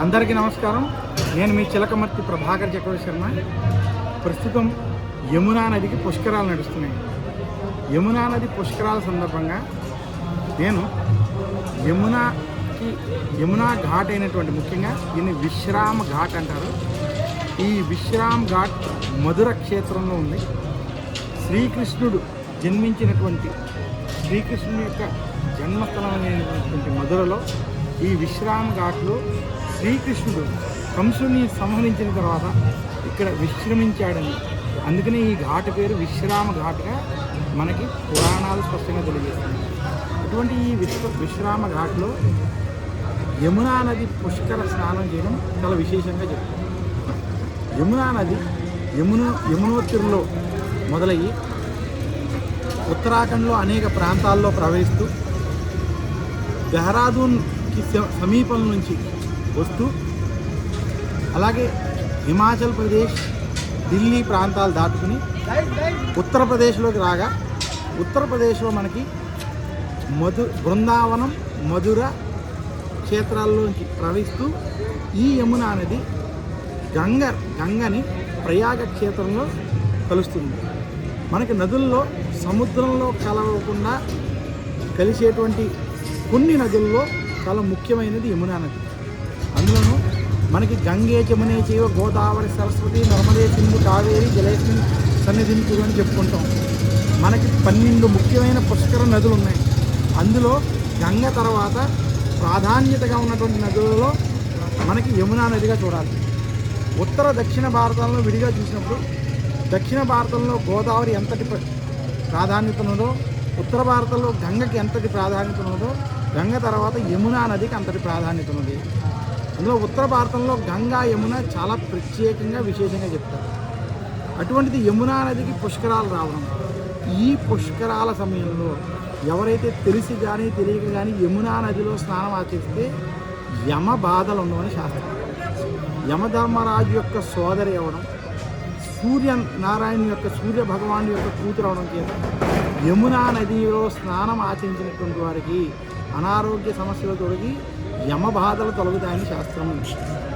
అందరికీ నమస్కారం. నేను మీ చిలకమర్తి ప్రభాకర్ చక్రవర్తి శర్మ. ప్రస్తుతం యమునా నదికి పుష్కరాలు నడుస్తున్నాయి. యమునా నది పుష్కరాల సందర్భంగా నేను యమునా ఘాట్ అయినటువంటి, ముఖ్యంగా దీన్ని విశ్రామ ఘాట్ అంటారు. ఈ విశ్రామ్ ఘాట్ మధుర క్షేత్రంలో ఉంది. శ్రీకృష్ణుడు జన్మించినటువంటి, శ్రీకృష్ణుడి యొక్క జన్మస్థలమైనటువంటి మధురలో ఈ విశ్రామ ఘాట్లో శ్రీకృష్ణుడు కంసుని సంహరించిన తర్వాత ఇక్కడ విశ్రమించాడని, అందుకనే ఈ ఘాట్ పేరు విశ్రామ ఘాట్గా మనకి పురాణాలు స్పష్టంగా తెలియజేస్తున్నాయి. అటువంటి ఈ విశ్రామ ఘాట్లో యమునా నది పుష్కర స్నానం చేయడం చాలా విశేషంగా చెప్తారు. యమునా నది యమునోత్తిలో మొదలయ్యి ఉత్తరాఖండ్లో అనేక ప్రాంతాల్లో ప్రవహిస్తూ దెహ్రాదూన్కి సమీపం నుంచి వస్తూ, అలాగే హిమాచల్ ప్రదేశ్, ఢిల్లీ ప్రాంతాలు దాటుకుని ఉత్తరప్రదేశ్లోకి రాగా, ఉత్తరప్రదేశ్లో మనకి బృందావనం, మధుర క్షేత్రాల్లోంచి ప్రవహిస్తూ ఈ యమునా నది గంగని ప్రయాగ క్షేత్రంలో కలుస్తుంది. మనకి నదుల్లో సముద్రంలో కలవకుండా కలిసేటువంటి కొన్ని నదుల్లో చాలా ముఖ్యమైనది యమునా నది. అందులోనూ మనకి గంగే జమునే చైవ గోదావరి సరస్వతి నర్మదే సింధు కావేరి జలేస్మిన్ సన్నిధిని అని చెప్పుకుంటాం. మనకి 12 ముఖ్యమైన పుష్కర నదులు ఉన్నాయి. అందులో గంగ తర్వాత ప్రాధాన్యతగా ఉన్నటువంటి నదులలో మనకి యమునా నదిగా చూడాలి. ఉత్తర దక్షిణ భారతంలో విడిగా చూసినప్పుడు దక్షిణ భారతంలో గోదావరి ఎంతటి ప్రాధాన్యత ఉన్నదో, ఉత్తర భారతంలో గంగకి ఎంతటి ప్రాధాన్యత ఉన్నదో, గంగ తర్వాత యమునా నదికి అంతటి ప్రాధాన్యత ఉన్నది. అందులో ఉత్తర భారతంలో గంగా, యమున చాలా ప్రత్యేకంగా విశేషంగా చెప్తారు. అటువంటిది యమునా నదికి పుష్కరాలు రావడం, ఈ పుష్కరాల సమయంలో ఎవరైతే తెలిసి కానీ తెలియక కానీ యమునా నదిలో స్నానం ఆచరిస్తే యమ బాధలు ఉండవని శాస్త్రం. యమధర్మరాజు యొక్క సోదరి అవ్వడం, సూర్య భగవాను యొక్క కూతురు అవడం చేత యమునా నదిలో స్నానం ఆచరించినటువంటి వారికి అనారోగ్య సమస్యలు తొలగి యమ బాధలు తొలగుతాయని శాస్త్రం.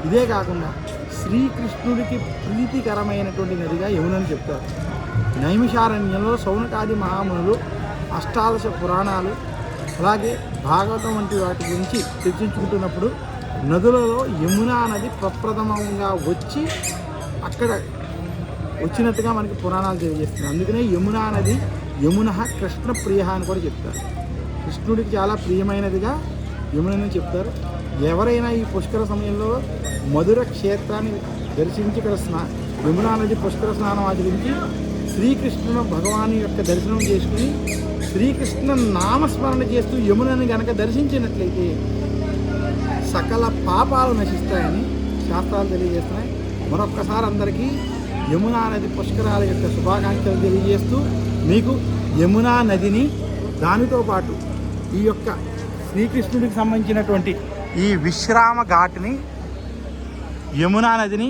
ఇదే కాకుండా శ్రీకృష్ణుడికి ప్రీతికరమైనటువంటి నదిగా యమునని చెప్తారు. నైమిషారణ్యంలో సౌనకాది మహామునులు అష్టాదశ పురాణాలు, అలాగే భాగవతం వంటి వాటి గురించి చర్చించుకుంటున్నప్పుడు నదులలో యమునా నది ప్రప్రథమంగా వచ్చి అక్కడ వచ్చినట్టుగా మనకి పురాణాలు తెలియజేస్తుంది. అందుకనే యమునా నది యమున కృష్ణ ప్రియ అని కూడా చెప్తారు. కృష్ణుడికి చాలా ప్రియమైనదిగా యమునని చెప్తారు. ఎవరైనా ఈ పుష్కర సమయంలో మధుర క్షేత్రాన్ని దర్శించి ఇక్కడ యమునా నది పుష్కర స్నానం ఆచరించి శ్రీకృష్ణుడు భగవాను యొక్క దర్శనం చేసుకుని శ్రీకృష్ణ నామస్మరణ చేస్తూ యమునని కనుక దర్శించినట్లయితే సకల పాపాలు నశిస్తాయని శాస్త్రాలు తెలియజేస్తున్నాయి. మరొక్కసారి అందరికీ యమునా నది పుష్కరాల యొక్క శుభాకాంక్షలు తెలియజేస్తూ, మీకు యమునా నదిని, దానితో పాటు ఈ యొక్క శ్రీకృష్ణుడికి సంబంధించినటువంటి ఈ విశ్రామ ఘాట్ని, యమునా నదిని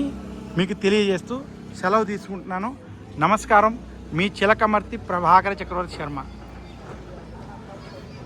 మీకు తెలియజేస్తూ సెలవు తీసుకుంటున్నాను. నమస్కారం. మీ చిలకమర్తి ప్రభాకర చక్రవర్తి శర్మ.